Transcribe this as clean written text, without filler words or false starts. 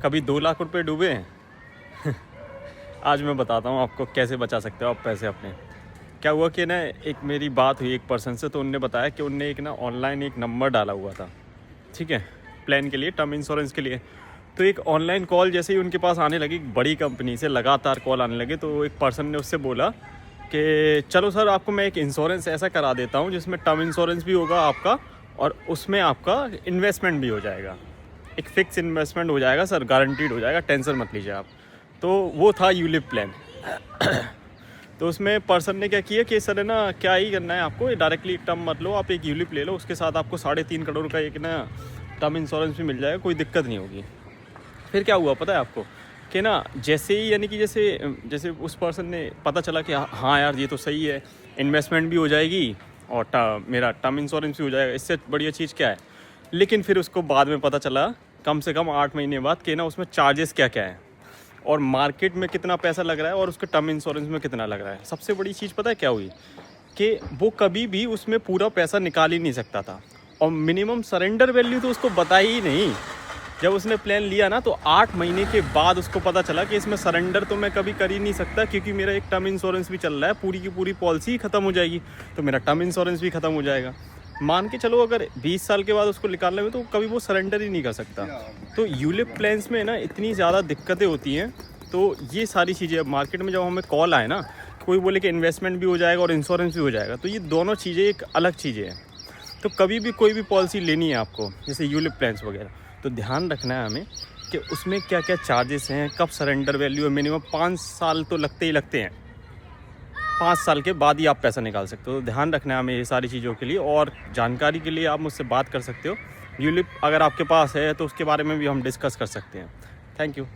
कभी 2 लाख रुपए डूबे हैं? आज मैं बताता हूँ आपको कैसे बचा सकते हो आप पैसे अपने। क्या हुआ कि ना, एक मेरी बात हुई एक पर्सन से, तो उनने बताया कि उनने एक ना ऑनलाइन एक नंबर डाला हुआ था, ठीक है, प्लान के लिए, टर्म इंश्योरेंस के लिए। तो एक ऑनलाइन कॉल जैसे ही उनके पास आने लगी, बड़ी कंपनी से लगातार कॉल आने लगे, तो एक पर्सन ने उससे बोला कि चलो सर, आपको मैं एक इंश्योरेंस ऐसा करा देता हूँ जिसमें टर्म इंश्योरेंस भी होगा आपका, और उसमें आपका इन्वेस्टमेंट भी हो जाएगा, एक फ़िक्स इन्वेस्टमेंट हो जाएगा सर, गारंटीड हो जाएगा, टेंशन मत लीजिए आप। तो वो था यूलिप प्लान। तो उसमें पर्सन ने क्या किया कि सर है ना, क्या ही करना है आपको, डायरेक्टली एक टर्म मत लो, आप एक यूलिप ले लो, उसके साथ आपको 3.5 करोड़ का एक ना टर्म इंश्योरेंस भी मिल जाएगा, कोई दिक्कत नहीं होगी। फिर क्या हुआ पता है आपको कि ना, जैसे ही यानी कि जैसे जैसे उस पर्सन ने पता चला कि हाँ यार ये तो सही है, इन्वेस्टमेंट भी हो जाएगी और मेरा टर्म इंश्योरेंस भी हो जाएगा, इससे बढ़िया चीज़ क्या है। लेकिन फिर उसको बाद में पता चला, कम से कम 8 महीने बाद, कि ना उसमें चार्जेस क्या क्या है और मार्केट में कितना पैसा लग रहा है और उसके टर्म इंश्योरेंस में कितना लग रहा है। सबसे बड़ी चीज़ पता है क्या हुई कि वो कभी भी उसमें पूरा पैसा निकाल ही नहीं सकता था, और मिनिमम सरेंडर वैल्यू तो उसको बता ही नहीं। जब उसने प्लान लिया ना, तो 8 महीने के बाद उसको पता चला कि इसमें सरेंडर तो मैं कभी कर ही नहीं सकता, क्योंकि मेरा एक टर्म इंश्योरेंस भी चल रहा है, पूरी की पूरी पॉलिसी ही ख़त्म हो जाएगी, तो मेरा टर्म इंश्योरेंस भी ख़त्म हो जाएगा। मान के चलो अगर 20 साल के बाद उसको निकालने में, तो कभी वो सरेंडर ही नहीं कर सकता। तो यूलिप प्लान्स में ना इतनी ज़्यादा दिक्कतें होती हैं। तो ये सारी चीज़ें मार्केट में जब हमें कॉल आए ना, कोई बोले कि इन्वेस्टमेंट भी हो जाएगा और इंश्योरेंस भी हो जाएगा, तो ये दोनों चीज़ें एक अलग चीज़ें हैं। तो कभी भी कोई भी पॉलिसी लेनी है आपको, जैसे यूलिप प्लान्स वगैरह, तो ध्यान रखना है हमें कि उसमें क्या क्या चार्जेस हैं, कब सरेंडर वैल्यू है। मिनिमम 5 साल तो लगते ही लगते हैं, 5 साल के बाद ही आप पैसा निकाल सकते हो। तो ध्यान रखना है हमें ये सारी चीज़ों के लिए, और जानकारी के लिए आप मुझसे बात कर सकते हो। यूलिप अगर आपके पास है तो उसके बारे में भी हम डिस्कस कर सकते हैं। Thank you.